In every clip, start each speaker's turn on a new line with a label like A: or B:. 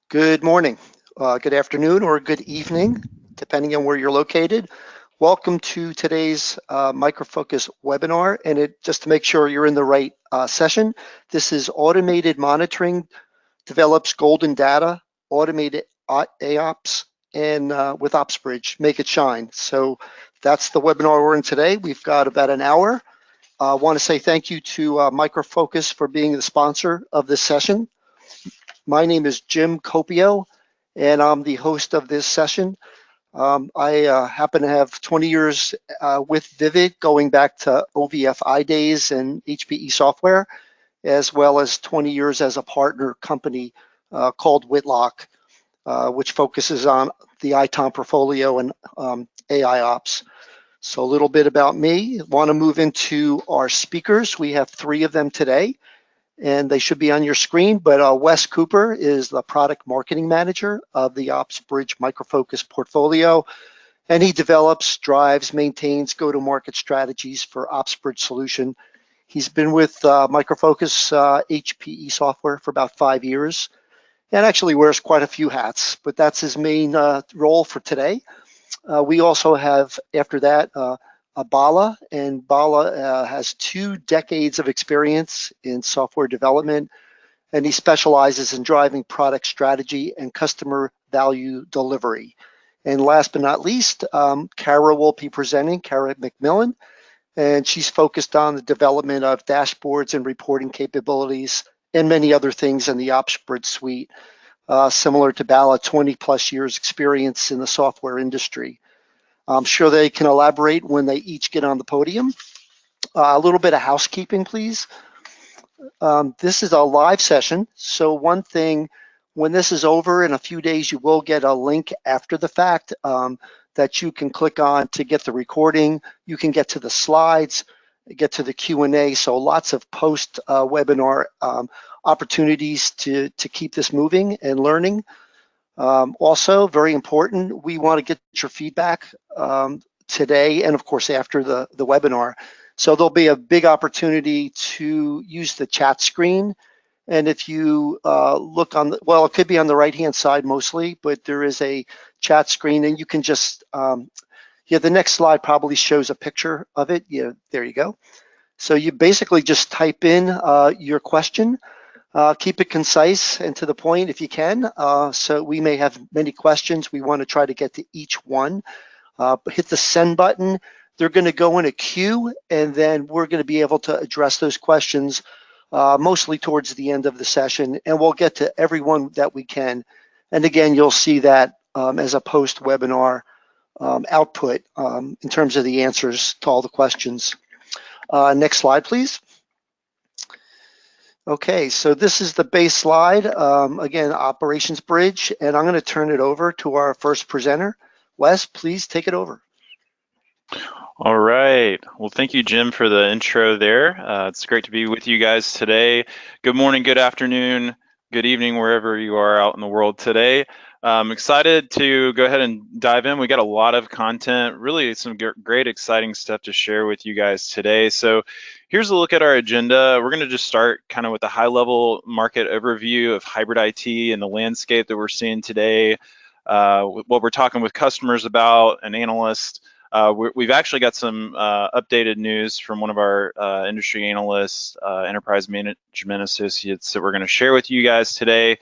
A: Good morning, good afternoon, or good evening, depending on where you're located. Welcome to today's MicroFocus webinar, and just to make sure you're in the right session, this is Automated Monitoring Develops Golden Data, Automated AIOps, and with OpsBridge, Make It Shine. So that's the webinar we're in today. We've got about an hour. I want to say thank you to MicroFocus for being the sponsor of this session. My name is Jim Copio, and I'm the host of this session. I happen to have 20 years with Vivid, going back to OVFI days and HPE software, as well as 20 years as a partner company called Whitlock, which focuses on the ITOM portfolio and AIOps. So a little bit about me. Want to move into our speakers. We have 3 of them today, and they should be on your screen, but Wes Cooper is the product marketing manager of the OpsBridge MicroFocus portfolio, and he develops, drives, maintains go-to-market strategies for OpsBridge solution. He's been with MicroFocus HPE software for about 5 years, and actually wears quite a few hats, but that's his main role for today. We also have, after that, Bala, and Bala has 2 decades of experience in software development, and he specializes in driving product strategy and customer value delivery. And last but not least, Kara will be presenting, Kara McMillan, and she's focused on the development of dashboards and reporting capabilities and many other things in the OpsBridge suite, similar to Bala, 20 plus years experience in the software industry. I'm sure they can elaborate when they each get on the podium. A little bit of housekeeping, please. This is a live session, so one thing, when this is over in a few days, you will get a link after the fact that you can click on to get the recording. You can get to the slides, get to the Q&A, so lots of post-webinar opportunities to keep this moving and learning. Also, very important, we want to get your feedback today and of course after the webinar. So there'll be a big opportunity to use the chat screen. And if you look on, well, it could be on the right-hand side mostly, but there is a chat screen and you can just, yeah, the next slide probably shows a picture of it. Yeah, there you go. So you basically just type in your question. Keep it concise and to the point if you can. So we may have many questions. We want to try to get to each one. Hit the send button. They're going to go in a queue, and then we're going to be able to address those questions mostly towards the end of the session, and we'll get to everyone that we can. And again, you'll see that as a post-webinar output in terms of the answers to all the questions. Next slide, please. Okay, so this is the base slide, again, Operations Bridge, and I'm going to turn it over to our first presenter. Wes, please take it over.
B: All right, well, thank you, Jim, for the intro there. It's great to be with you guys today. Good morning, good afternoon, good evening, wherever you are out in the world today. I'm excited to go ahead and dive in. We got a lot of content, really some great, exciting stuff to share with you guys today. So here's a look at our agenda. We're going to just start kind of with a high-level market overview of hybrid IT and the landscape that we're seeing today, what we're talking with customers about and analysts. We've actually got some updated news from one of our industry analysts, enterprise management associates, that we're going to share with you guys today.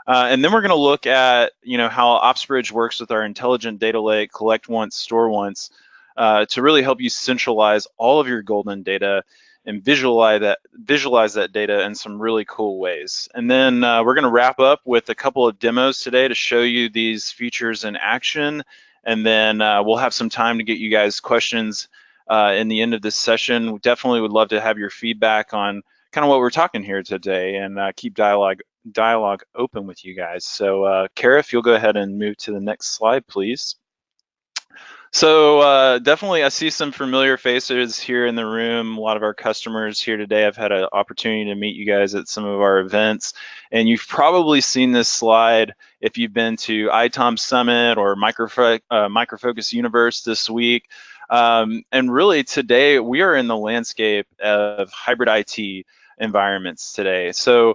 B: And then we're going to look at, how OpsBridge works with our intelligent data lake, collect once, store once, to really help you centralize all of your golden data and visualize that data in some really cool ways. And then we're going to wrap up with a couple of demos today to show you these features in action. And then we'll have some time to get you guys questions in the end of this session. We definitely would love to have your feedback on kind of what we're talking here today, and keep dialogue open with you guys. So Kara, if you'll go ahead and move to the next slide, please. So definitely I see some familiar faces here in the room. A lot of our customers here today. I've had an opportunity to meet you guys at some of our events, and you've probably seen this slide if you've been to ITOM Summit or MicroFocus Universe this week. And really today we are in the landscape of hybrid IT. environments today. So,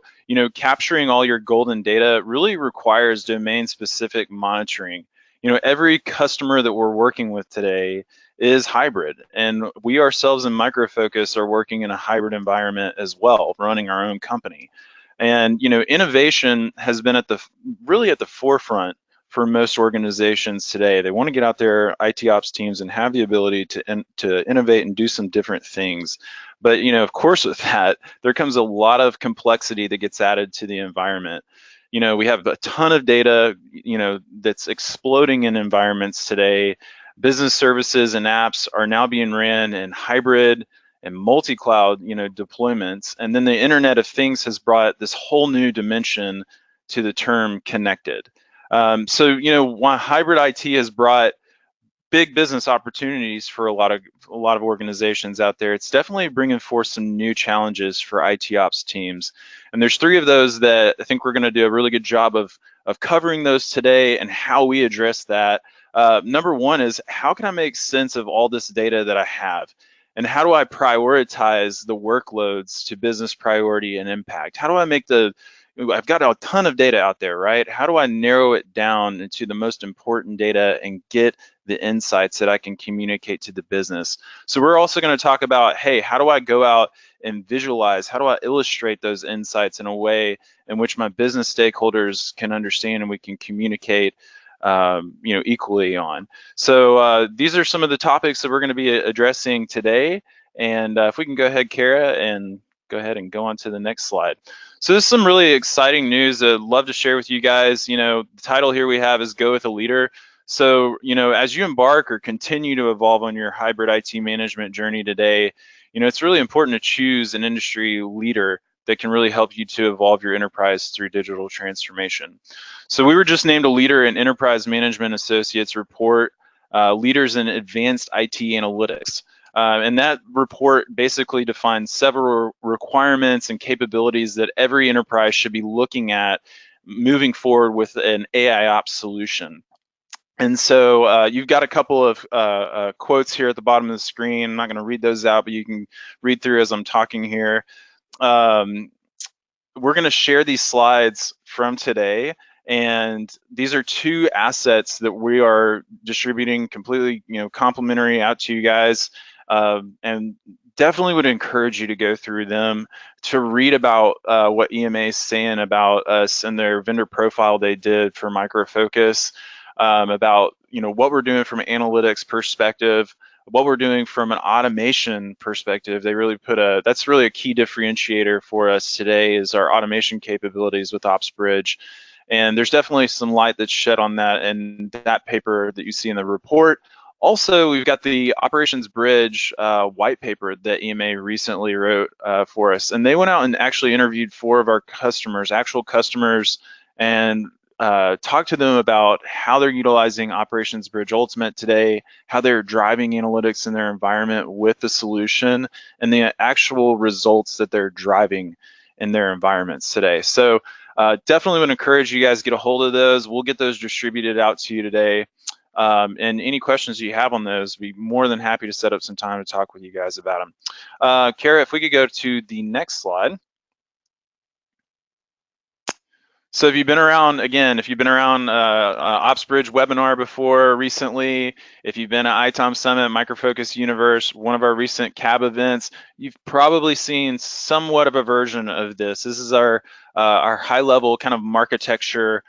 B: capturing all your golden data really requires domain-specific monitoring. Every customer that we're working with today is hybrid, and we ourselves in Micro Focus are working in a hybrid environment as well, running our own company. And innovation has been really at the forefront for most organizations today. They want to get out their IT ops teams and have the ability to innovate and do some different things. But of course, with that, there comes a lot of complexity that gets added to the environment. We have a ton of data, that's exploding in environments today. Business services and apps are now being ran in hybrid and multi-cloud, deployments. And then the Internet of Things has brought this whole new dimension to the term connected. So, while hybrid IT has brought big business opportunities for a lot of organizations out there, it's definitely bringing forth some new challenges for IT ops teams. And there's 3 of those that I think we're going to do a really good job of covering those today and how we address that. Number 1 is, how can I make sense of all this data that I have? And how do I prioritize the workloads to business priority and impact? How do I make I've got a ton of data out there, right? How do I narrow it down into the most important data and get the insights that I can communicate to the business? So we're also going to talk about, hey, how do I go out and visualize? How do I illustrate those insights in a way in which my business stakeholders can understand and we can communicate equally on? So these are some of the topics that we're going to be addressing today. And if we can go ahead, Kara, and go ahead and go on to the next slide. So this is some really exciting news that I'd love to share with you guys. The title here we have is Go with a Leader. So, as you embark or continue to evolve on your hybrid IT management journey today, it's really important to choose an industry leader that can really help you to evolve your enterprise through digital transformation. So we were just named a leader in Enterprise Management Associates report, Leaders in Advanced IT Analytics. And that report basically defines several requirements and capabilities that every enterprise should be looking at moving forward with an AIOps solution. And so you've got a couple of quotes here at the bottom of the screen. I'm not going to read those out, but you can read through as I'm talking here. We're going to share these slides from today, and these are 2 assets that we are distributing completely, complimentary out to you guys, and definitely would encourage you to go through them to read about what EMA is saying about us and their vendor profile they did for Micro Focus, about what we're doing from an analytics perspective, what we're doing from an automation perspective. They really that's really a key differentiator for us today, is our automation capabilities with OpsBridge. And there's definitely some light that's shed on that in that paper that you see in the report. Also, we've got the Operations Bridge white paper that EMA recently wrote for us. And they went out and actually interviewed 4 of our customers, actual customers, and talk to them about how they're utilizing Operations Bridge Ultimate today, how they're driving analytics in their environment with the solution, and the actual results that they're driving in their environments today. So definitely would encourage you guys to get a hold of those. We'll get those distributed out to you today. And any questions you have on those, be more than happy to set up some time to talk with you guys about them. Kara, if we could go to the next slide. So if you've been around OpsBridge webinar before recently, if you've been at ITOM Summit, Micro Focus Universe, one of our recent CAB events, you've probably seen somewhat of a version of this. This is our high-level kind of architecture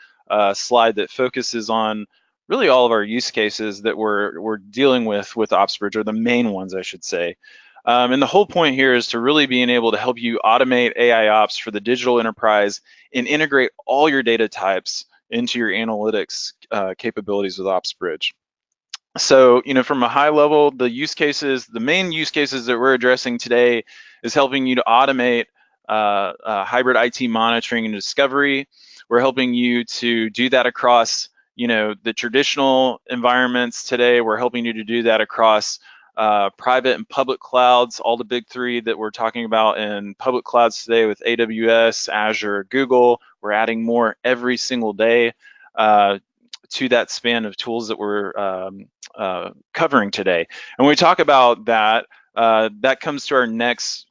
B: slide that focuses on really all of our use cases that we're dealing with OpsBridge, or the main ones, I should say. And the whole point here is to really being able to help you automate AIOps for the digital enterprise and integrate all your data types into your analytics capabilities with OpsBridge. So, from a high level, the main use cases that we're addressing today is helping you to automate hybrid IT monitoring and discovery. We're helping you to do that across, the traditional environments today. We're helping you to do that across private and public clouds, all the big 3 that we're talking about in public clouds today with AWS, Azure, Google. We're adding more every single day to that span of tools that we're covering today. And when we talk about that, that comes to our next,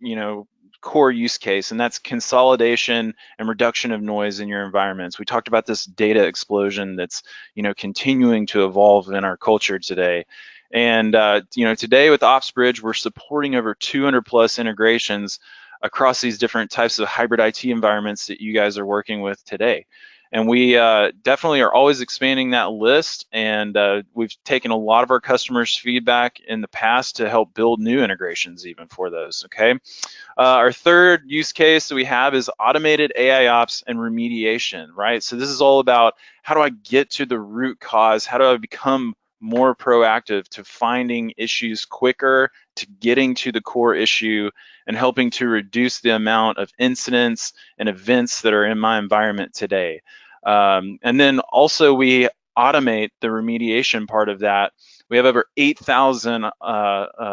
B: core use case, and that's consolidation and reduction of noise in your environments. We talked about this data explosion that's, you know, continuing to evolve in our culture today. And you know, today with OpsBridge, we're supporting over 200 plus integrations across these different types of hybrid IT environments that you guys are working with today. And we definitely are always expanding that list, and we've taken a lot of our customers' feedback in the past to help build new integrations even for those, okay? Our third use case that we have is automated AIOps and remediation, right? So this is all about how do I get to the root cause? How do I become more proactive to finding issues quicker, to getting to the core issue, and helping to reduce the amount of incidents and events that are in my environment today. And then also we automate the remediation part of that. We have over 8,000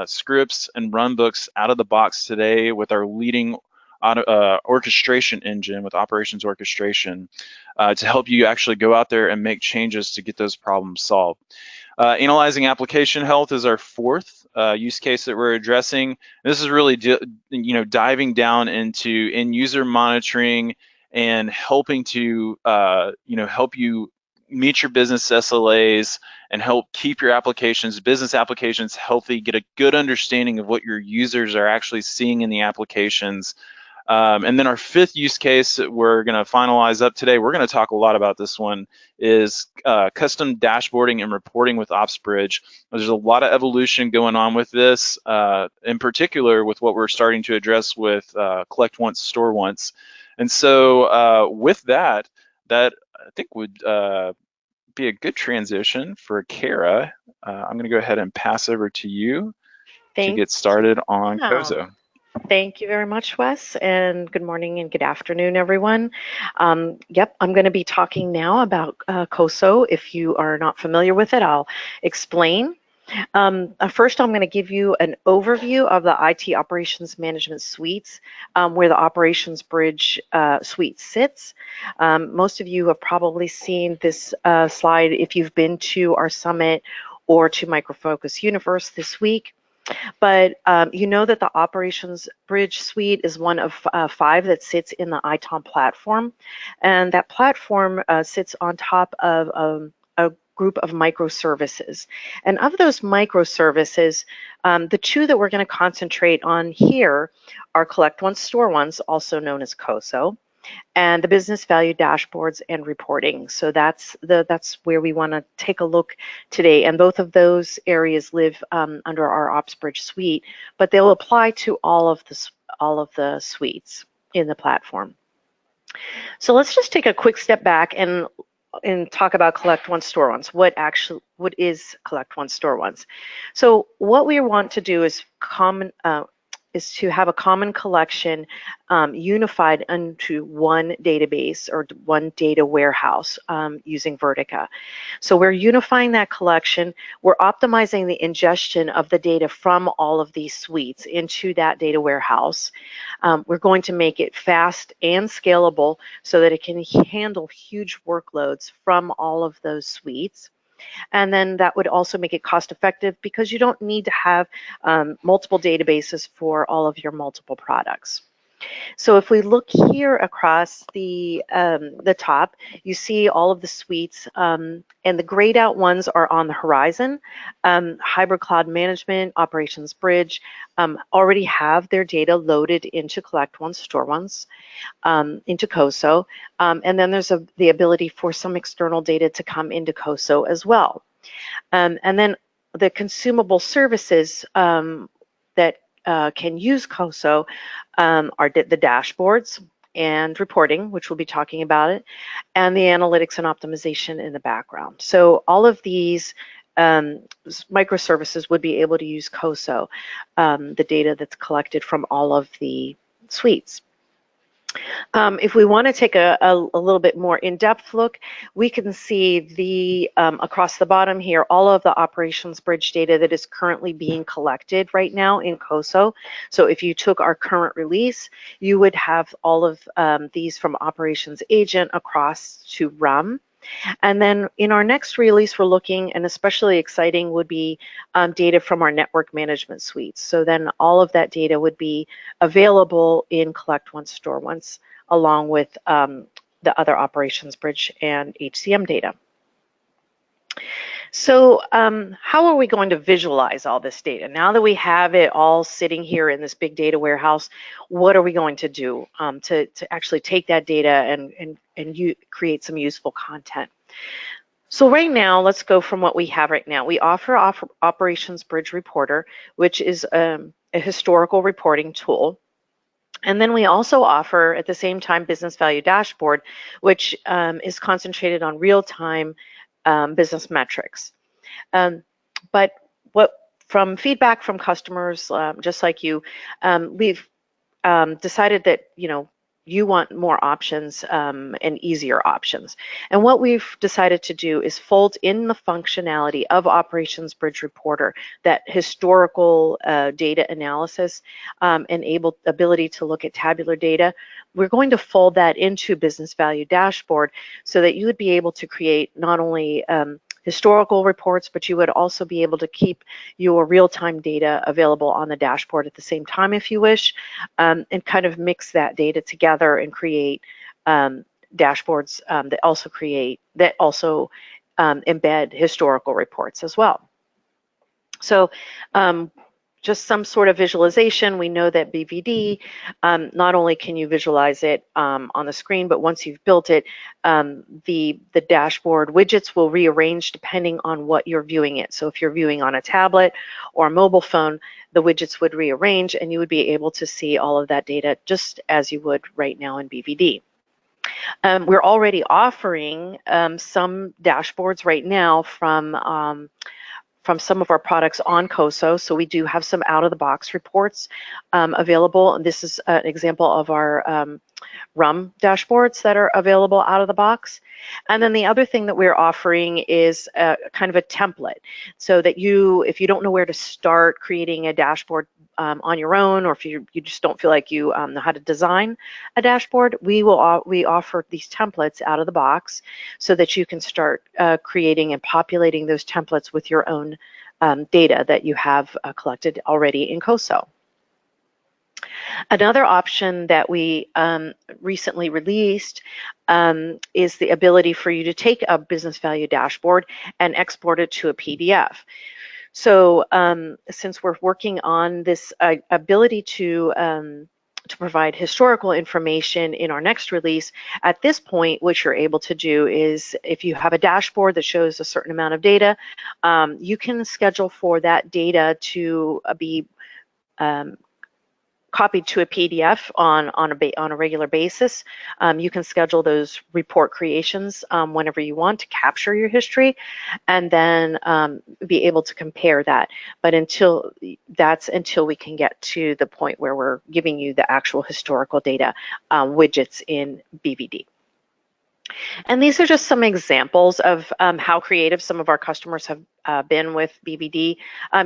B: scripts and runbooks out of the box today with our leading orchestration engine with operations orchestration to help you actually go out there and make changes to get those problems solved. Analyzing application health is our fourth use case that we're addressing. This is really, you know, diving down into end user monitoring and helping to, you know, help you meet your business SLAs and help keep your applications, business applications healthy, get a good understanding of what your users are actually seeing in the applications. And then our fifth use case that we're going to finalize up today, we're going to talk a lot about this one, is custom dashboarding and reporting with OpsBridge. There's a lot of evolution going on with this, in particular with what we're starting to address with collect once, store once. And so with that, I think would be a good transition for Kara. I'm going to go ahead and pass over to you to get started on COSO.
C: Thank you very much, Wes, and good morning and good afternoon, everyone. Yep, I'm going to be talking now about COSO. If you are not familiar with it, I'll explain. First, I'm going to give you an overview of the IT Operations Management Suites, where the Operations Bridge suite sits. Most of you have probably seen this slide if you've been to our summit or to Micro Focus Universe this week. But you know that the Operations Bridge suite is one of 5 that sits in the ITOM platform, and that platform sits on top of a group of microservices. And of those microservices, the 2 that we're going to concentrate on here are Collect Once, Store Once, also known as COSO, and the Business Value Dashboards and Reporting. So that's where we want to take a look today. And both of those areas live under our OpsBridge suite, but they'll apply to all of the suites in the platform. So let's just take a quick step back and talk about Collect Once, Store Once. What is Collect Once, Store Once? So what we want to do is to have a common collection unified into one database or one data warehouse using Vertica. So we're unifying that collection. We're optimizing the ingestion of the data from all of these suites into that data warehouse. We're going to make it fast and scalable so that it can handle huge workloads from all of those suites. And then that would also make it cost effective because you don't need to have multiple databases for all of your multiple products. So if we look here across the top, you see all of the suites, and the grayed out ones are on the horizon. Hybrid Cloud Management, Operations Bridge already have their data loaded into Collect Once, Store Once, into COSO, and then there's the ability for some external data to come into COSO as well. And then the consumable services that can use COSO are the dashboards and reporting, which we'll be talking about it, and the analytics and optimization in the background. So all of these microservices would be able to use COSO, the data that's collected from all of the suites. If we want to take a little bit more in-depth look, we can see the across the bottom here, all of the Operations Bridge data that is currently being collected right now in COSO. So if you took our current release, you would have all of these from Operations Agent across to RUM. And then in our next release, we're looking, and especially exciting would be data from our network management suites. So then all of that data would be available in Collect Once, Store Once, along with the other Operations Bridge and HCM data. So how are we going to visualize all this data? Now that we have it all sitting here in this big data warehouse, what are we going to do to actually take that data and create some useful content? So right now, let's go from what we have right now. We offer Operations Bridge Reporter, which is a historical reporting tool. And then we also offer, at the same time, Business Value Dashboard, which is concentrated on real-time business metrics. But from feedback from customers, just like you, we've decided that you want more options and easier options. And what we've decided to do is fold in the functionality of Operations Bridge Reporter, that historical data analysis, ability to look at tabular data. We're going to fold that into Business Value Dashboard so that you would be able to create not only historical reports, but you would also be able to keep your real-time data available on the dashboard at the same time if you wish, and kind of mix that data together and create dashboards that also embed historical reports as well. So just some sort of visualization. We know that BVD, not only can you visualize it on the screen, but once you've built it, the dashboard widgets will rearrange depending on what you're viewing it. So if you're viewing on a tablet or a mobile phone, the widgets would rearrange and you would be able to see all of that data just as you would right now in BVD. We're already offering some dashboards right now from some of our products on COSO. So we do have some out-of-the-box reports available. And this is an example of our RUM dashboards that are available out of the box. And then the other thing that we're offering is kind of a template, so that if you don't know where to start creating a dashboard on your own, or if you just don't feel like you know how to design a dashboard, we offer these templates out of the box so that you can start creating and populating those templates with your own data that you have collected already in COSO. Another option that we recently released is the ability for you to take a business value dashboard and export it to a PDF. So since we're working on this ability to provide historical information in our next release, at this point, what you're able to do is, if you have a dashboard that shows a certain amount of data, you can schedule for that data to be copied to a PDF on a regular basis. You can schedule those report creations whenever you want to capture your history, and then be able to compare that. But until we can get to the point where we're giving you the actual historical data widgets in BVD. And these are just some examples of how creative some of our customers have been with BVD.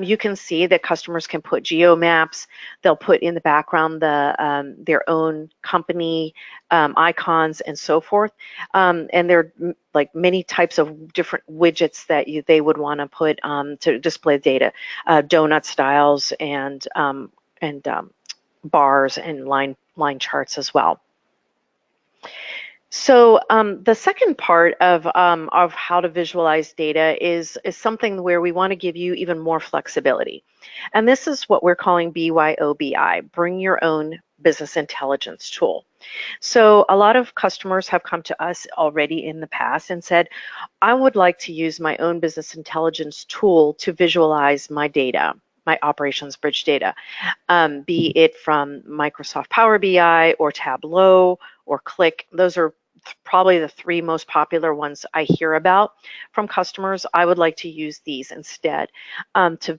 C: You can see that customers can put geo maps. They'll put in the background their own company icons and so forth. And there are like many types of different widgets that they would want to put to display data, donut styles and bars and line charts as well. So the second part of how to visualize data is something where we want to give you even more flexibility. And this is what we're calling BYOBI, Bring Your Own Business Intelligence Tool. So a lot of customers have come to us already in the past and said, I would like to use my own business intelligence tool to visualize my data, my Operations Bridge data, be it from Microsoft Power BI or Tableau or Click. Those are probably the three most popular ones I hear about from customers. I would like to use these instead to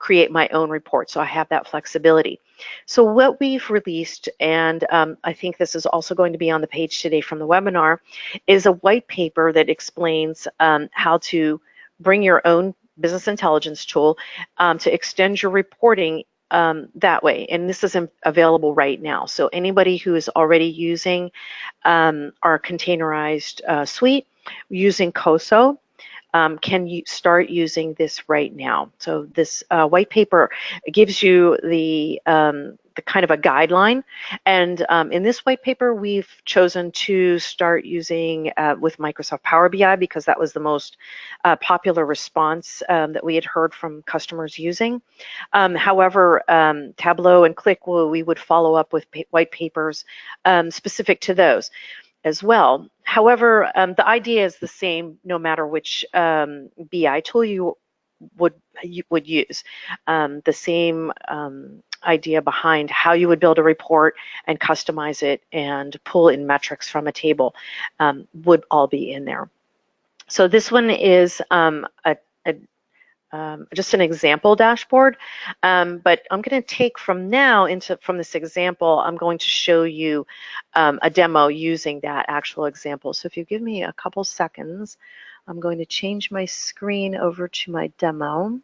C: create my own report, so I have that flexibility. So what we've released, and I think this is also going to be on the page today from the webinar, is a white paper that explains how to bring your own business intelligence tool to extend your reporting that way. And this is available right now. So anybody who is already using our containerized suite using COSO can you start using this right now. So this white paper gives you the kind of a guideline, and in this white paper we've chosen to start using with Microsoft Power BI because that was the most popular response that we had heard from customers using. However, Tableau and Click, we would follow up with white papers specific to those as well. However, the idea is the same no matter which BI tool you would use. The same idea behind how you would build a report and customize it and pull in metrics from a table would all be in there. So this one is just an example dashboard, but I'm going to take from this example, I'm going to show you a demo using that actual example. So if you give me a couple seconds, I'm going to change my screen over to my demo.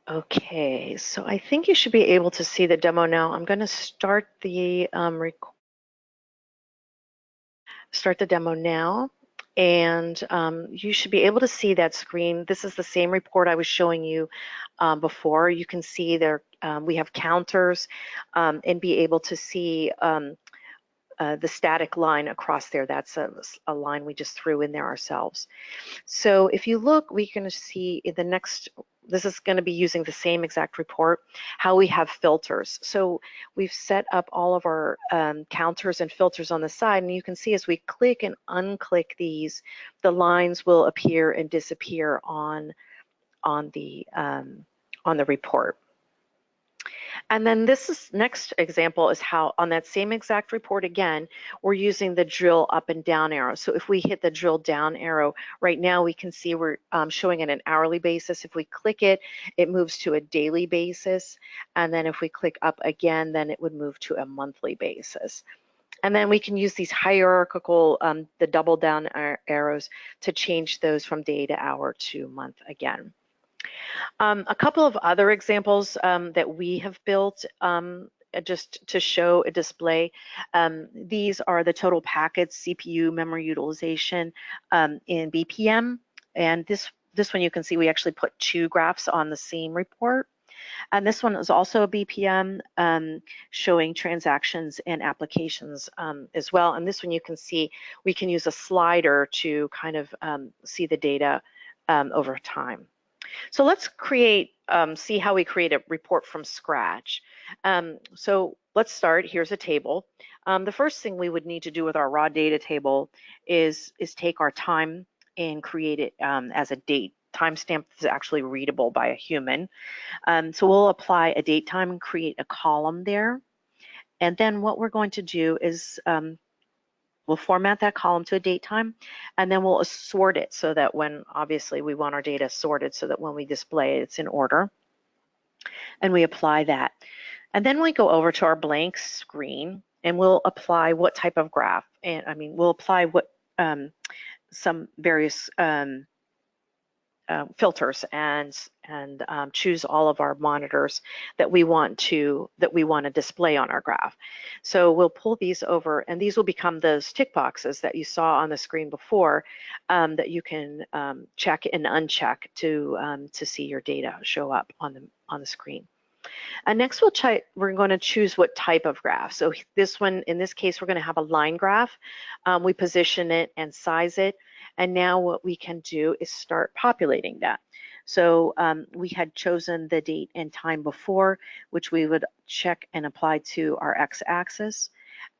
C: Okay, so I think you should be able to see the demo now. I'm going to start the demo now, and you should be able to see that screen. This is the same report I was showing you before. You can see there we have counters and be able to see the static line across there. That's a line we just threw in there ourselves. So if you look, we're going to see in the next, this is going to be using the same exact report, how we have filters. So we've set up all of our counters and filters on the side, and you can see as we click and unclick these, the lines will appear and disappear on the report. And then next example is how on that same exact report again, we're using the drill up and down arrow. So if we hit the drill down arrow, right now we can see we're showing it an hourly basis. If we click it, it moves to a daily basis. And then if we click up again, then it would move to a monthly basis. And then we can use these hierarchical, the double down arrows to change those from day to hour to month again. A couple of other examples that we have built just to show a display. These are the total packets, CPU, memory utilization in BPM. And this one you can see we actually put two graphs on the same report. And this one is also a BPM showing transactions and applications as well. And this one you can see we can use a slider to kind of see the data over time. So let's see how we create a report from scratch. So let's start. Here's a table. The first thing we would need to do with our raw data table is take our time and create it as a date. Timestamp is actually readable by a human. So we'll apply a date time and create a column there. And then what we're going to do is we'll format that column to a date time, and then we'll sort it so that when, obviously, we want our data sorted so that when we display it, it's in order. And we apply that. And then we go over to our blank screen, and we'll apply what type of graph. And we'll apply what some various filters and choose all of our monitors that we want to display on our graph. So we'll pull these over, and these will become those tick boxes that you saw on the screen before that you can check and uncheck to see your data show up on the screen. And next we're going to choose what type of graph. So this one, in this case, we're going to have a line graph. We position it and size it. And now what we can do is start populating that. So we had chosen the date and time before, which we would check and apply to our x-axis.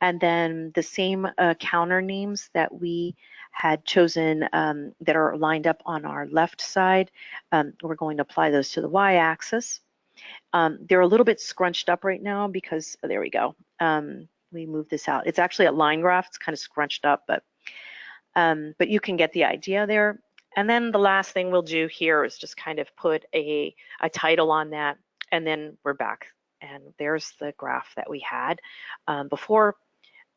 C: And then the same counter names that we had chosen that are lined up on our left side, we're going to apply those to the y-axis. They're a little bit scrunched up right now because, there we go. We moved this out. It's actually a line graph. It's kind of scrunched up, but you can get the idea there. And then the last thing we'll do here is just kind of put a title on that, and then we're back. And there's the graph that we had before,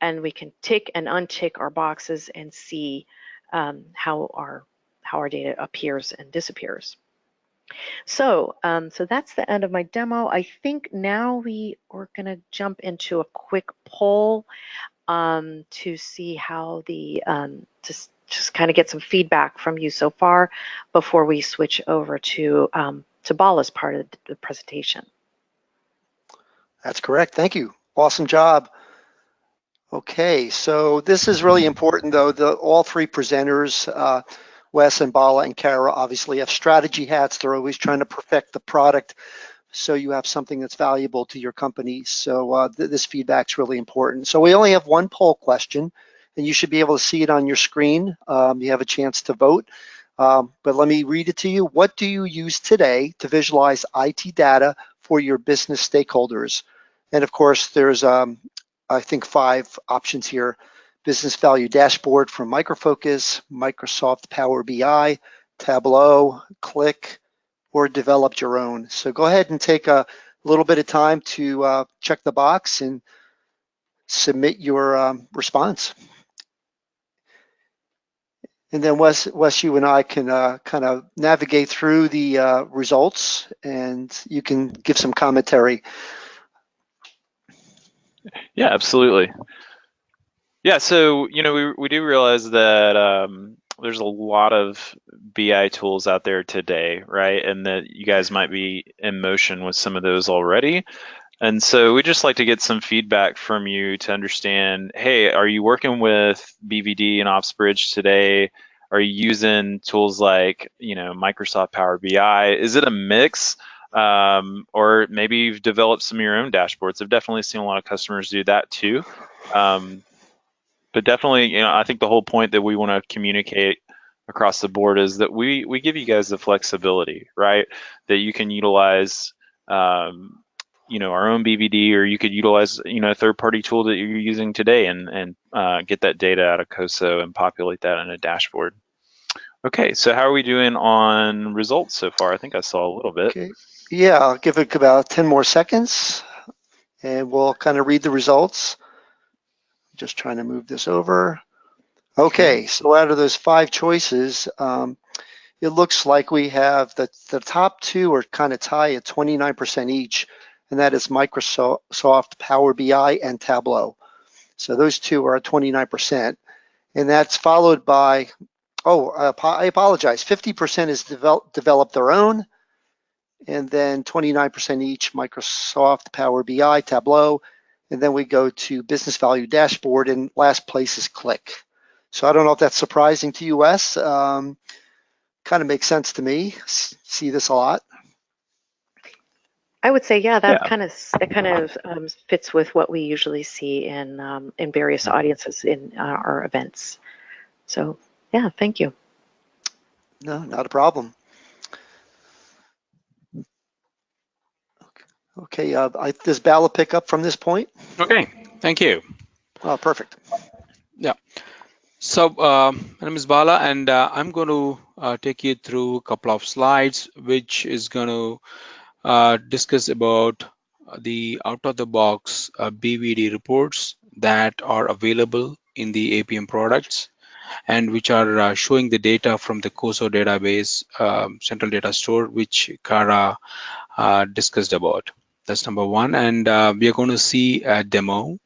C: and we can tick and untick our boxes and see how our data appears and disappears. So that's the end of my demo. I think now we're going to jump into a quick poll to see how the just kind of get some feedback from you so far before we switch over to Bala's part of the presentation.
A: That's correct. Thank you. Awesome job. Okay, so this is really important though. All three presenters, Wes and Bala and Kara, obviously have strategy hats. They're always trying to perfect the product so you have something that's valuable to your company. So this feedback's really important. So we only have one poll question, and you should be able to see it on your screen. You have a chance to vote, but let me read it to you. What do you use today to visualize IT data for your business stakeholders? And of course, there's I think 5 options here. Business Value Dashboard from Micro Focus, Microsoft Power BI, Tableau, Click, or developed your own. So go ahead and take a little bit of time to check the box and submit your response. And then Wes, you and I can kind of navigate through the results, and you can give some commentary.
B: Yeah, absolutely. Yeah, so we do realize that there's a lot of BI tools out there today, right? And that you guys might be in motion with some of those already. And so we just like to get some feedback from you to understand, hey, are you working with BVD and OpsBridge today? Are you using tools like, Microsoft Power BI? Is it a mix? Or maybe you've developed some of your own dashboards. I've definitely seen a lot of customers do that too. But definitely, I think the whole point that we want to communicate across the board is that we give you guys the flexibility, right? That you can utilize, our own BVD, or you could utilize, a third-party tool that you're using today and get that data out of COSO and populate that in a dashboard. Okay, so how are we doing on results so far? I think I saw a little bit.
A: Okay. Yeah, I'll give it about 10 more seconds, and we'll kind of read the results. Just trying to move this over. Okay, so out of those 5 choices, it looks like we have the top 2 are kind of tie at 29% each, and that is Microsoft Power BI and Tableau. So those 2 are at 29%, and that's followed by, I apologize, 50% is developed their own, and then 29% each Microsoft Power BI, Tableau, and then we go to Business Value Dashboard, and last place is Click. So I don't know if that's surprising to you, Wes. Kind of makes sense to me. See this a lot.
C: I would say, yeah, that kind of fits with what we usually see in various audiences in our events. So, yeah, thank you.
A: No, not a problem. Okay, does Bala pick up from this point?
D: Okay, thank you.
A: Oh, perfect.
D: Yeah. So my name is Bala, and I'm going to take you through a couple of slides, which is going to discuss about the out-of-the-box BVD reports that are available in the APM products, and which are showing the data from the COSO database, central data store, which Kara discussed about. That's number one. And we are going to see a demo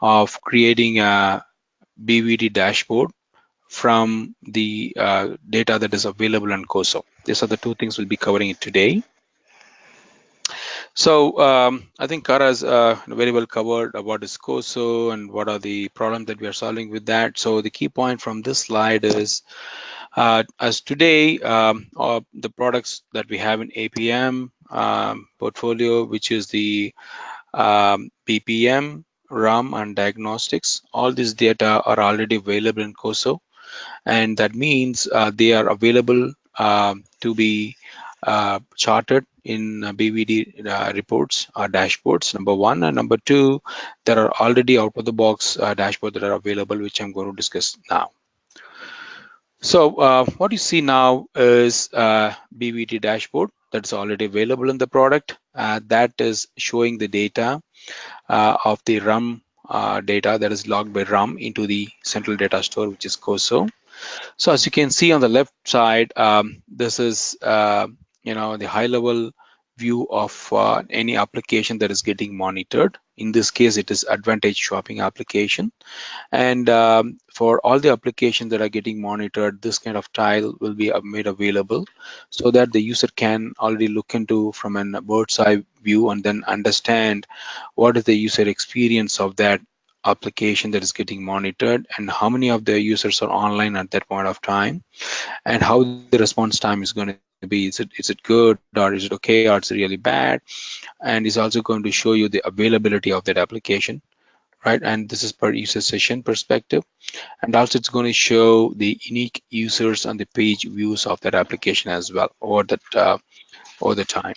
D: of creating a BVD dashboard from the data that is available on COSO. These are the 2 things we'll be covering it today. So I think Kara has very well covered what is COSO and what are the problems that we are solving with that. So the key point from this slide is, as today, the products that we have in APM portfolio, which is the BPM, RAM, and diagnostics, all these data are already available in COSO, and that means they are available to be charted in BVD reports or dashboards, number one. And number two, there are already out-of-the-box dashboards that are available, which I'm going to discuss now. So what you see now is BVD dashboard that's already available in the product. That is showing the data of the RAM data that is logged by RAM into the central data store, which is COSO. So as you can see on the left side, this is the high-level view of any application that is getting monitored. In this case, it is Advantage Shopping application. And for all the applications that are getting monitored, this kind of tile will be made available so that the user can already look into from a bird's eye view and then understand what is the user experience of that application that is getting monitored and how many of the users are online at that point of time and how the response time is going to be. Is it good, or is it okay, or it's really bad? And it's also going to show you the availability of that application, right? And this is per user session perspective. And also it's going to show the unique users on the page views of that application as well over the time,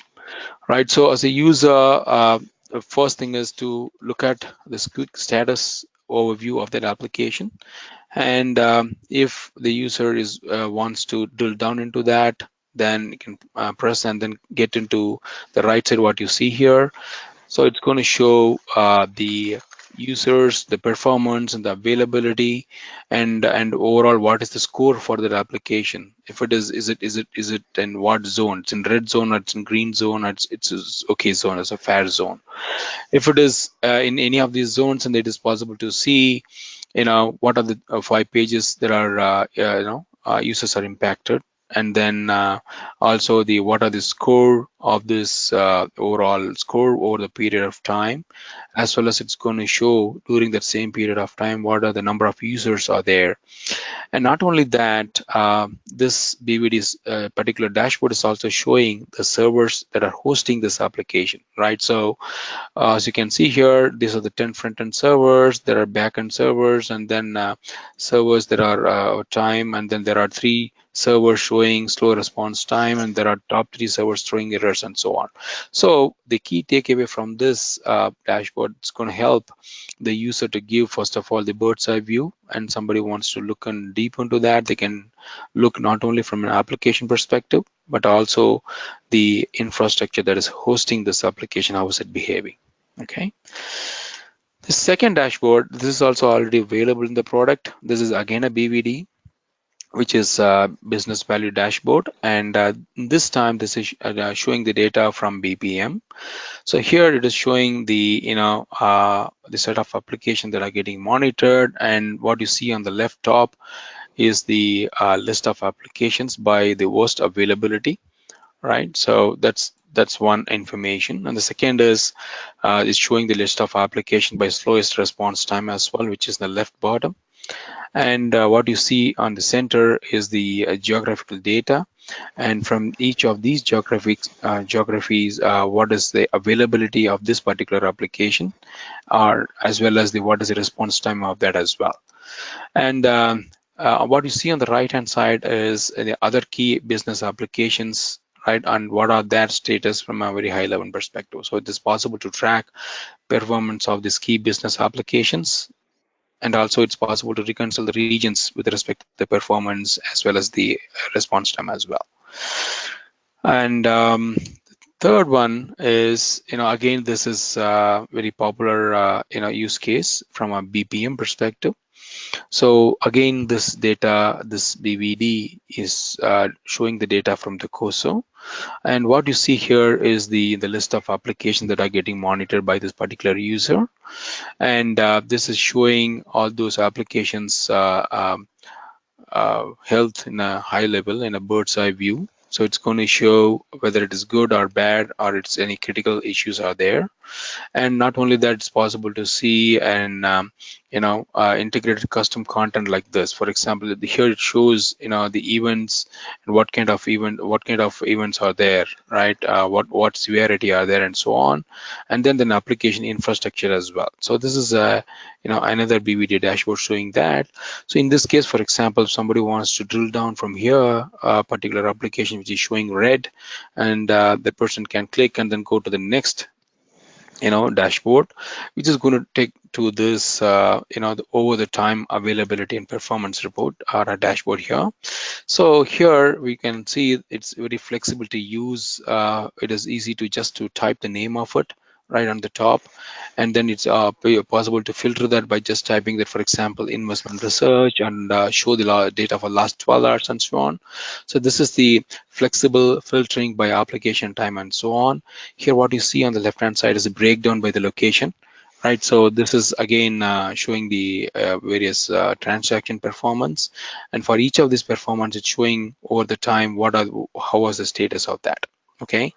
D: right? So as a user, the first thing is to look at this quick status overview of that application. And if the user wants to drill down into that, then you can press and then get into the right side what you see here. So it's going to show the users, the performance, and the availability, and overall what is the score for that application. If it is it in what zone? It's in red zone, or it's in green zone, or it's okay zone, it's a fair zone. If it is in any of these zones, and it is possible to see, what are the 5 pages that are users are impacted, and then also what are the score of this overall score over the period of time, as well as it's going to show during that same period of time what are the number of users are there. And not only that, this BVD's particular dashboard is also showing the servers that are hosting this application, right? So as you can see here, these are the 10 front-end servers. There are back-end servers, and then servers that are time, and then there are 3 servers showing slow response time, and there are top 3 servers throwing errors, and so on. So the key takeaway from this dashboard is going to help the user to give, first of all, the bird's eye view, and somebody wants to look in deep into that, they can look not only from an application perspective, but also the infrastructure that is hosting this application, how is it behaving. Okay. The second dashboard, this is also already available in the product. This is again a BVD, which is business value dashboard, and this time this is showing the data from BPM. So here it is showing the the set of applications that are getting monitored, and what you see on the left top is the list of applications by the worst availability, right? So that's one information. And the second is showing the list of applications by slowest response time as well, which is the left bottom. And what you see on the center is the geographical data, and from each of these geographies, what is the availability of this particular application, or as well as what is the response time of that as well. And what you see on the right hand side is the other key business applications, right, and what are their status from a very high level perspective. So it is possible to track performance of these key business applications, and also it's possible to reconcile the regions with respect to the performance as well as the response time as well. And third one is, again, this is a very popular use case from a BPM perspective. So again, this data, this BVD is showing the data from the COSO. And what you see here is the list of applications that are getting monitored by this particular user. And this is showing all those applications health in a high level, in a bird's eye view. So it's going to show whether it is good or bad, or it's any critical issues are there. And not only that, it's possible to see and integrated custom content like this. For example, here it shows the events and what kind of events are there, right? What severity are there, and so on. And then the application infrastructure as well. So this is another BVD dashboard showing that. So in this case, for example, if somebody wants to drill down from here, a particular application which is showing red, and the person can click and then go to the next dashboard, which is going to take to this the over the time availability and performance report, or a dashboard here. So here we can see it's very flexible to use. It is easy to just type the name of it, right on the top, and then it's possible to filter that by just typing that, for example, investment research, and show the data for last 12 hours and so on. So this is the flexible filtering by application time and so on. Here what you see on the left hand side is a breakdown by the location, right? So this is again showing the various transaction performance, and for each of these performance it's showing over the time how was the status of that. Okay,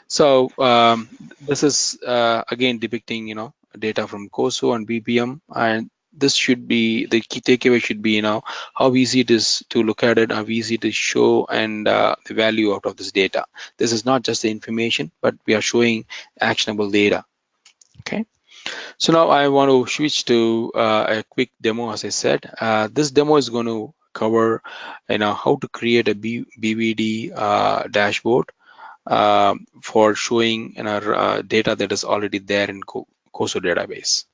D: so this is again depicting data from COSO and BPM, and this should be the key takeaway should be how easy it is to look at it, how easy to show, and the value out of this data. This is not just the information, but we are showing actionable data. Okay, so now I want to switch to a quick demo. As I said, this demo is going to cover how to create a BVD dashboard for showing data that is already there in COSO database.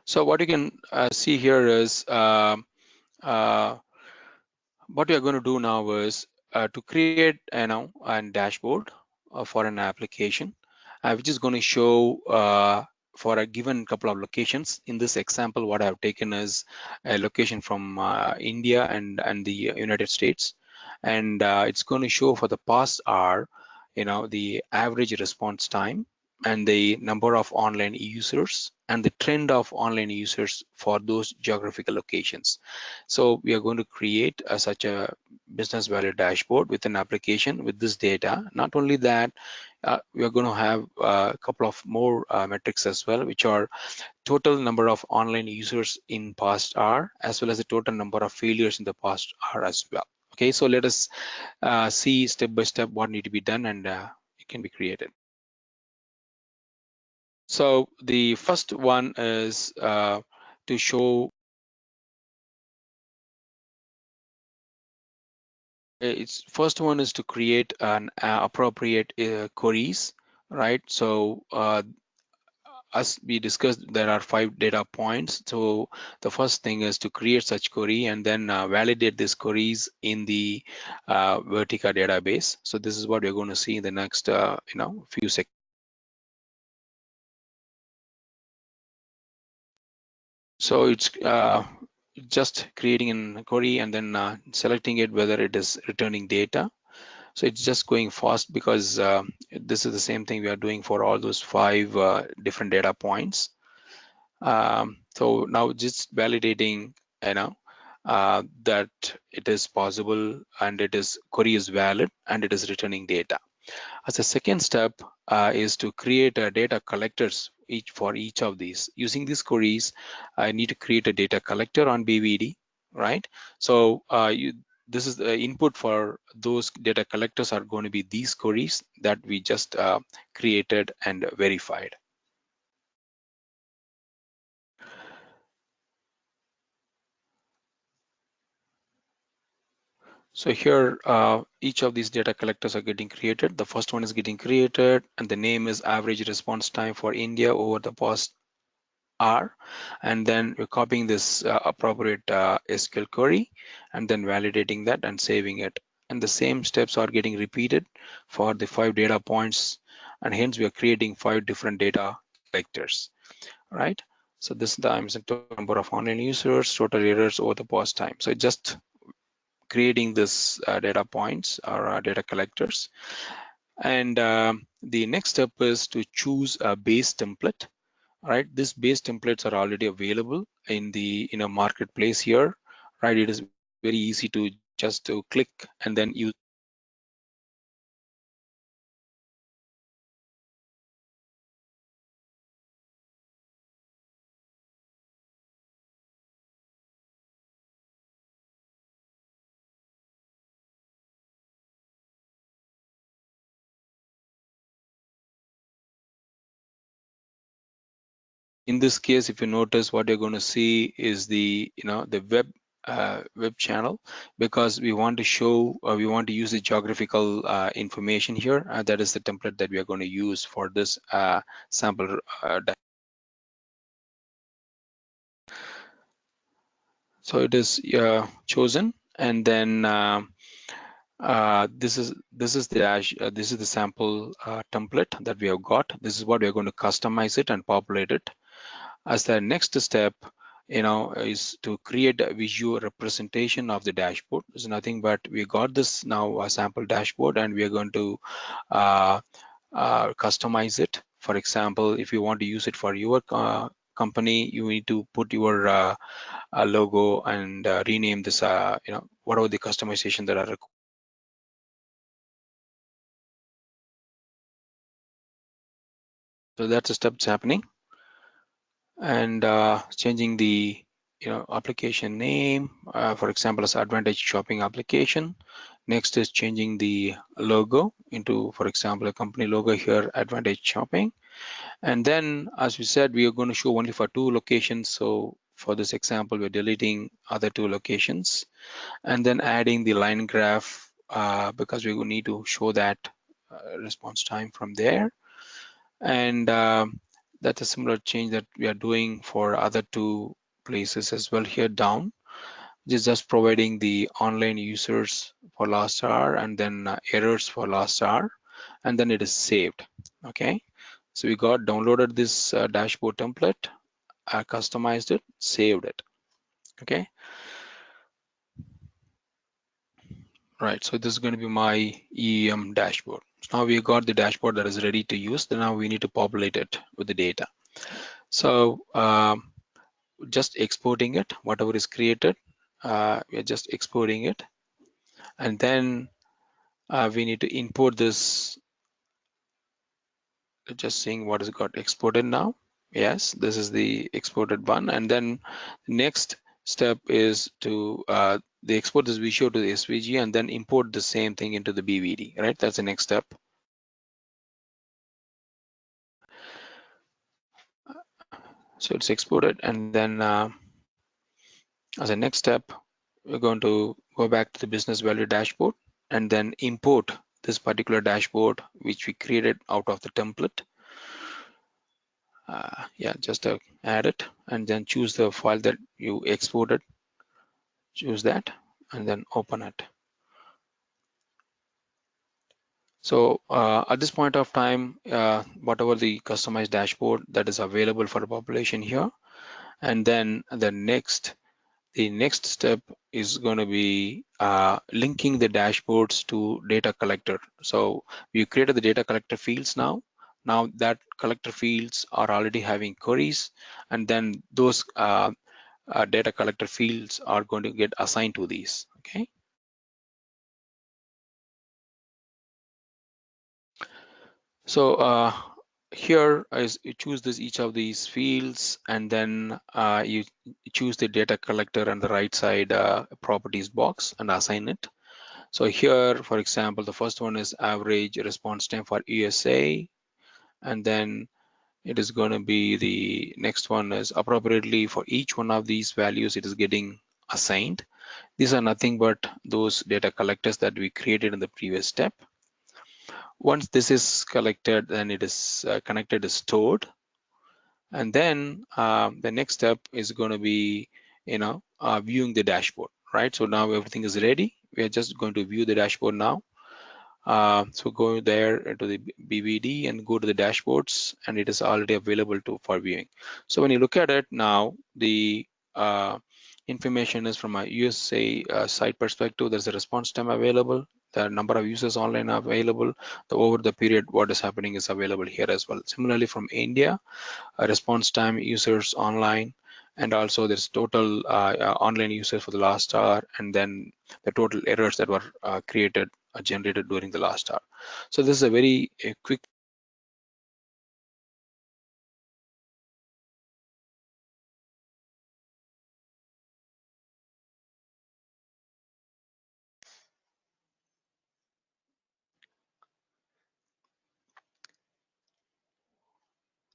D: So what you can see here is what we are going to do now is to create a dashboard for an application, which is going to show for a given couple of locations. In this example, what I have taken is a location from India and the United States, and it's going to show for the past hour, the average response time and the number of online users and the trend of online users for those geographical locations. So we are going to create such a business value dashboard with an application with this data. Not only that, we are going to have a couple of more metrics as well, which are total number of online users in past hour, as well as the total number of failures in the past hour as well. Okay, so let us see step by step what need to be done, and it can be created. So the first one is to show its first one is to create an appropriate queries, right? So as we discussed, there are 5 data points. So the first thing is to create such query and then validate these queries in the Vertica database. So this is what we're going to see in the next few seconds. So it's just creating a query and then selecting it whether it is returning data. So it's just going fast because this is the same thing we are doing for all those 5 different data points. So now just validating, that it is possible and query is valid and it is returning data. As a second step is to create data collectors for each of these. Using these queries, I need to create a data collector on BVD, right? So this is the input for those data collectors are going to be these queries that we just created and verified. So here, each of these data collectors are getting created. The first one is getting created, and the name is average response time for India over the past hour. And then we're copying this appropriate SQL query, and then validating that and saving it. And the same steps are getting repeated for the 5 data points, and hence we are creating 5 different data collectors, right? So this time is the total number of online users, total errors over the past time. So just creating this data points or data collectors. And the next step is to choose a base template, right? These base templates are already available in the marketplace here, right? It is very easy to just to click and then use. In this case, if you notice, what you're going to see is the the web web channel, because we want to show, we want to use the geographical information here. That is the template that we are going to use for this sample. So it is chosen, and then this is the sample template that we have got. This is what we are going to customize it and populate it. As the next step, is to create a visual representation of the dashboard. It's nothing but we got this now a sample dashboard, and we are going to customize it. For example, if you want to use it for your company, you need to put your logo and rename this, whatever the customization that are required. So that's a step that's happening. And changing the application name, for example, as Advantage Shopping application. Next is changing the logo into, for example, a company logo here, Advantage Shopping. And then, as we said, we are going to show only for 2 locations. So for this example, we're deleting other 2 locations, and then adding the line graph because we will need to show that response time from there. And that's a similar change that we are doing for other 2 places as well here down. Just providing the online users for last hour, and then errors for last hour, and then it is saved. Okay, so we got downloaded this dashboard template, customized it, saved it. Okay, right, so this is going to be my EEM dashboard. So now we got the dashboard that is ready to use. Then now we need to populate it with the data. So just exporting it, whatever is created, we are just exporting it, and then we need to import this. Just seeing what has got exported now. Yes, this is the exported one, and then the next step is to the export this visual to the SVG, and then import the same thing into the BVD. Right, that's the next step. So it's exported, and then as a next step, we're going to go back to the business value dashboard and then import this particular dashboard which we created out of the template. Yeah, just add it, and then choose the file that you exported, choose that, and then open it. So at this point of time, whatever the customized dashboard that is available for the population here, and then the next step is going to be linking the dashboards to data collector. So we created the data collector fields now. Now that collector fields are already having queries, and then those data collector fields are going to get assigned to these. Okay. So here is you choose each of these fields, and then you choose the data collector on the right side properties box and assign it. So here, for example, the first one is average response time for USA, and then it is going to be the next one is appropriately for each one of these values it is getting assigned. These are nothing but those data collectors that we created in the previous step. Once this is collected, then it is connected, is stored, and then the next step is going to be viewing the dashboard. Right, so now everything is ready. We are just going to view the dashboard now. So go there into the BVD and go to the dashboards, and it is already available for viewing. So when you look at it now, the information is from a USA site perspective. There's a response time available, the number of users online are available, over the period what is happening is available here as well. Similarly, from India, a response time, users online, and also there's total online users for the last hour, and then the total errors that were created generated during the last hour. So this is a very quick.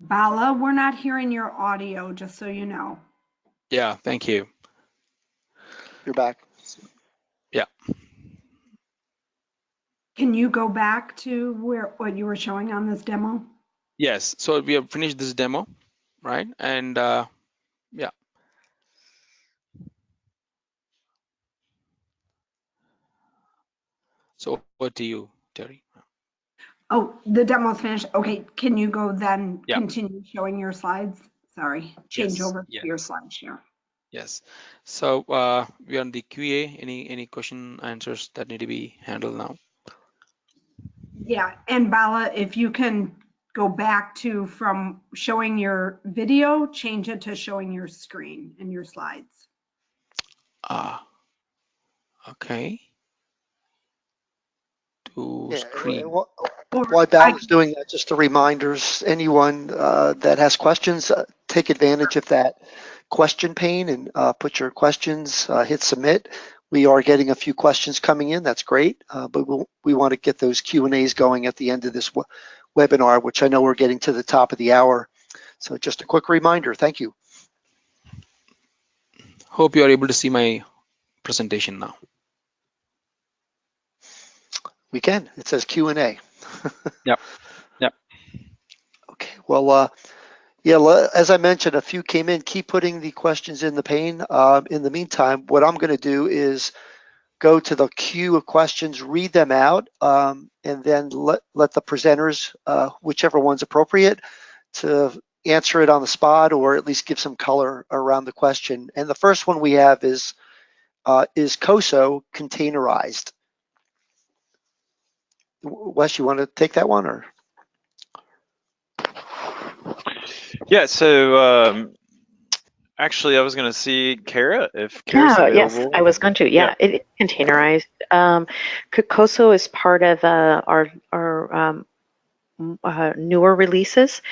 E: Bala, we're not hearing your audio, just so you know.
D: Yeah, thank you.
A: you're back.
D: Yeah.
E: Can you go back to what you were showing on this demo?
D: Yes. So we have finished this demo, right? And yeah. So over to you, Terry.
E: Oh, the demo's finished. Okay, can you go then
D: Yeah.
E: continue showing your slides? Sorry, change
D: Yes.
E: over to your slide share.
D: Yes. So we're on the QA. Any question answers that need to be handled now?
E: Yeah, and Bala, if you can go back to from showing your video, change it to showing your screen and your slides.
D: Okay. To
A: Yeah,
D: screen.
A: while Val is doing that, just a reminder, anyone that has questions, take advantage of that question pane and put your questions, hit submit. We are getting a few questions coming in, that's great, but we want to get those Q&As going at the end of this webinar, which I know we're getting to the top of the hour. So just a quick reminder, thank you.
D: Hope you are able to see my presentation now.
A: We can, it says Q&A.
D: Yep. Yep.
A: Okay, well, yeah, as I mentioned, a few came in. Keep putting the questions in the pane. In the meantime, what I'm going to do is go to the queue of questions, read them out, and then let the presenters, whichever one's appropriate, to answer it on the spot or at least give some color around the question. And the first one we have is COSO containerized? Wes, you want to take that one or?
B: Yeah, so actually I was going to see Kara, if Kara's
C: Yes,
B: available.
C: I was going to. Yeah, it is containerized. COSO is part of our newer releases,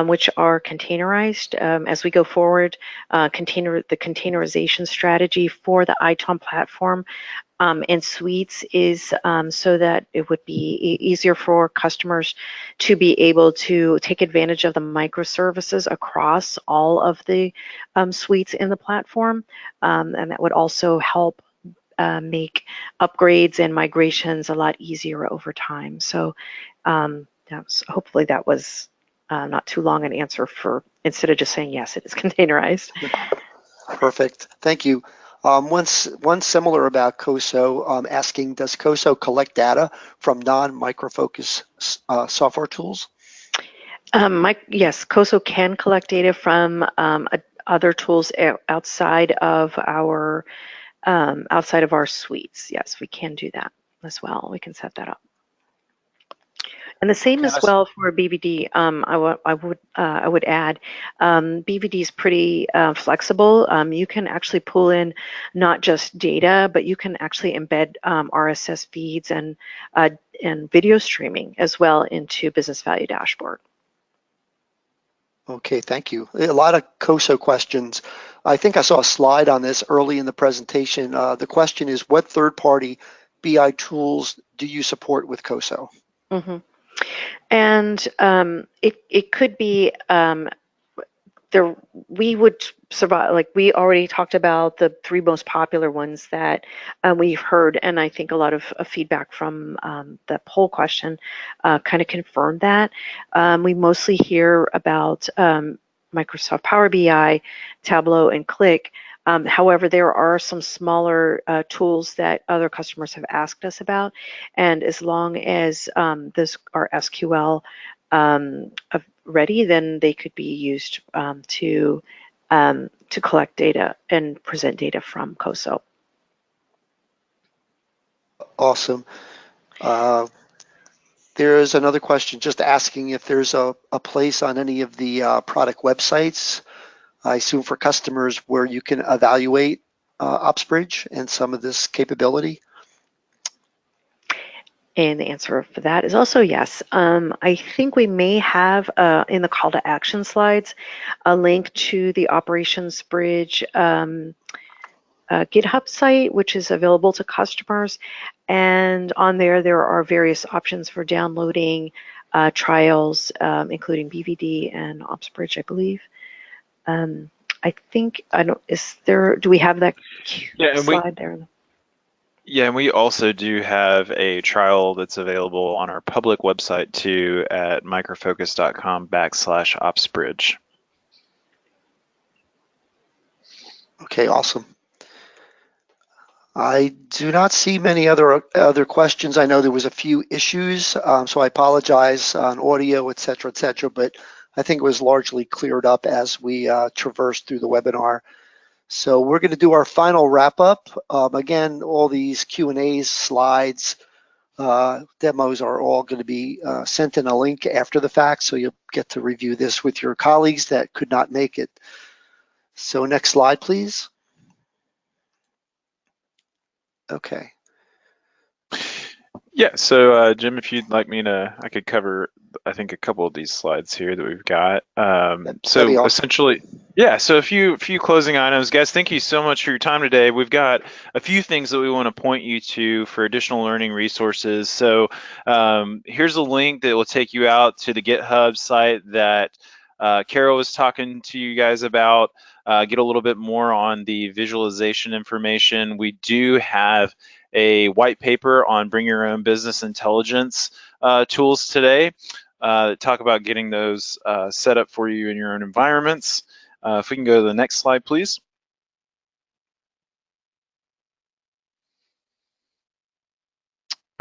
C: which are containerized. As we go forward, the containerization strategy for the ITOM platform and suites is so that it would be easier for customers to be able to take advantage of the microservices across all of the suites in the platform. And that would also help make upgrades and migrations a lot easier over time. So hopefully that was not too long an answer for, instead of just saying yes, it is containerized.
A: Perfect, thank you. One similar about COSO, asking, does COSO collect data from non-Micro Focus software tools?
C: Yes, COSO can collect data from other tools outside of our suites. Yes, we can do that as well. We can set that up. And the same as well for BVD. I would add, BVD is pretty flexible. You can actually pull in not just data, but you can actually embed RSS feeds and video streaming as well into Business Value Dashboard.
A: Okay, thank you. A lot of COSO questions. I think I saw a slide on this early in the presentation. The question is, what third-party BI tools do you support with COSO?
C: Mm-hmm. And it could be there. We would survive. Like we already talked about the 3 most popular ones that we've heard, and I think a lot of feedback from the poll question kind of confirmed that. We mostly hear about Microsoft Power BI, Tableau, and Click. However, there are some smaller tools that other customers have asked us about, and as long as those are SQL ready, then they could be used to collect data and present data from COSO.
A: Awesome. There is another question just asking if there's a place on any of the product websites, I assume for customers, where you can evaluate OpsBridge and some of this capability.
C: And the answer for that is also yes. I think we may have in the call to action slides a link to the Operations Bridge GitHub site, which is available to customers. And on there are various options for downloading trials, including BVD and OpsBridge, I believe. I think, I don't, is there, do we have that
B: Yeah, and
C: slide there?
B: Yeah, and we also do have a trial that's available on our public website too at microfocus.com/OpsBridge.
A: Okay, awesome. I do not see many other questions. I know there was a few issues, so I apologize on audio, et cetera, but I think it was largely cleared up as we traversed through the webinar. So we're going to do our final wrap up. Again, all these Q&As, slides, demos are all going to be sent in a link after the fact, so you'll get to review this with your colleagues that could not make it. So next slide, please. Okay.
B: Yeah, so Jim, if you'd like me to, I could cover, I think, a couple of these slides here that we've got.
A: That'd be
B: So
A: awesome.
B: essentially, yeah, so a few closing items. Guys, thank you so much for your time today. We've got a few things that we want to point you to for additional learning resources. So here's a link that will take you out to the GitHub site that Carol was talking to you guys about. Get a little bit more on the visualization information. We do have a white paper on bring your own business intelligence tools today. Talk about getting those set up for you in your own environments. If we can go to the next slide, please.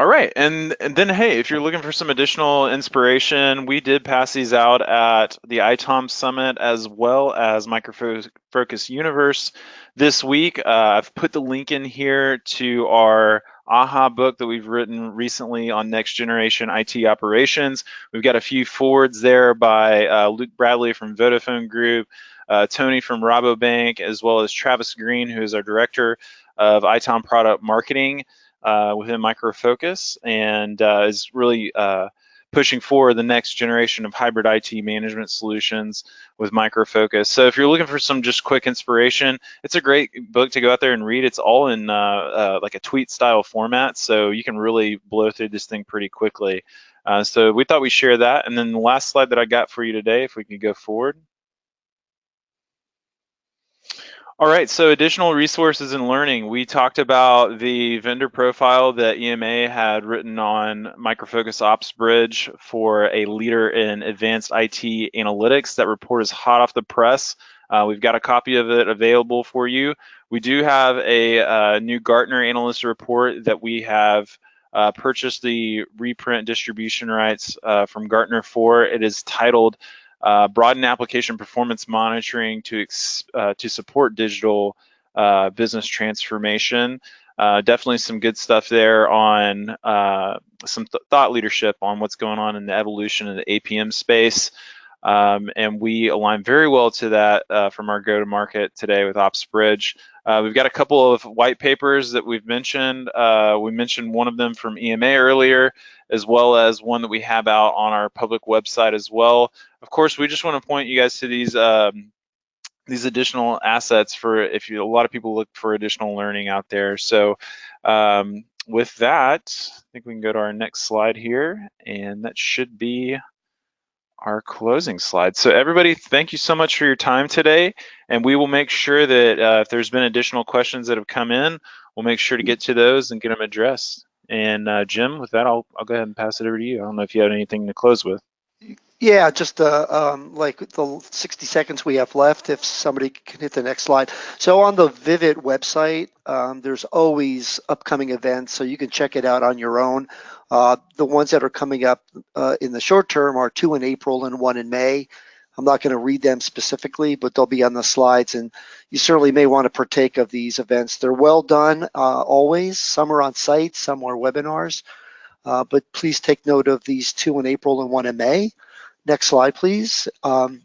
B: All right, and then, hey, if you're looking for some additional inspiration, we did pass these out at the ITOM Summit as well as Microfocus Universe this week. I've put the link in here to our AHA book that we've written recently on next generation IT operations. We've got a few forwards there by Luke Bradley from Vodafone Group, Tony from Rabobank, as well as Travis Green, who is our director of ITOM product marketing within Micro Focus, and is really pushing forward the next generation of hybrid IT management solutions with Micro Focus. So if you're looking for some just quick inspiration, it's a great book to go out there and read. It's all in like a tweet style format, so you can really blow through this thing pretty quickly. So we thought we'd share that. And then the last slide that I got for you today, if we can go forward. All right, so additional resources and learning. We talked about the vendor profile that EMA had written on Micro Focus OpsBridge for a leader in advanced IT analytics. That report is hot off the press. We've got a copy of it available for you. We do have a new Gartner analyst report that we have purchased the reprint distribution rights from Gartner for. It is titled Broaden Application Performance Monitoring to support digital business transformation. Definitely some good stuff there on some thought leadership on what's going on in the evolution of the APM space. And we align very well to that from our go-to-market today with OpsBridge. We've got a couple of white papers that we've mentioned. We mentioned one of them from EMA earlier, as well as one that we have out on our public website as well. Of course, we just want to point you guys to these additional assets for if a lot of people look for additional learning out there. So with that, I think we can go to our next slide here, and that should be our closing slide. So everybody, thank you so much for your time today, and we will make sure that if there's been additional questions that have come in, we'll make sure to get to those and get them addressed. And Jim, with that, I'll go ahead and pass it over to you. I don't know if you had anything to close with.
A: Yeah, just like the 60 seconds we have left, if somebody can hit the next slide. So on the Vivid website, there's always upcoming events, so you can check it out on your own. The ones that are coming up in the short term are 2 in April and 1 in May. I'm not going to read them specifically, but they'll be on the slides, and you certainly may want to partake of these events. They're well done always. Some are on site, some are webinars, but please take note of these 2 in April and 1 in May. Next slide, please. And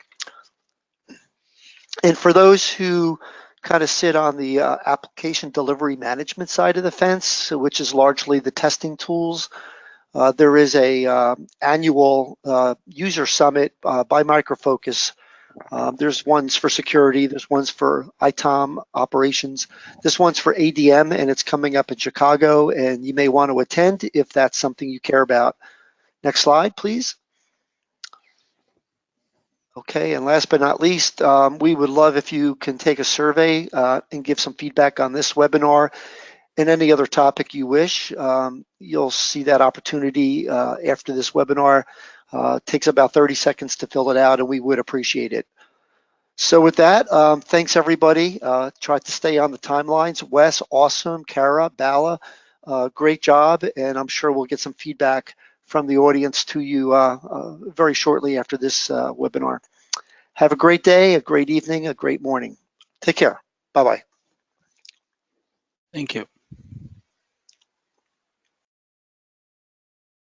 A: for those who kind of sit on the application delivery management side of the fence, which is largely the testing tools, there is a annual user summit by Micro Focus. There's ones for security, there's ones for ITOM operations. This one's for ADM, and it's coming up in Chicago, and you may want to attend if that's something you care about. Next slide, please. Okay, and last but not least, we would love if you can take a survey and give some feedback on this webinar and any other topic you wish. You'll see that opportunity after this webinar. Takes about 30 seconds to fill it out, and we would appreciate it. So with that, thanks everybody. Try to stay on the timelines. Wes, awesome. Kara, Bala, great job, and I'm sure we'll get some feedback from the audience to you very shortly after this webinar. Have a great day, a great evening, a great morning. Take care. Bye-bye.
D: Thank you.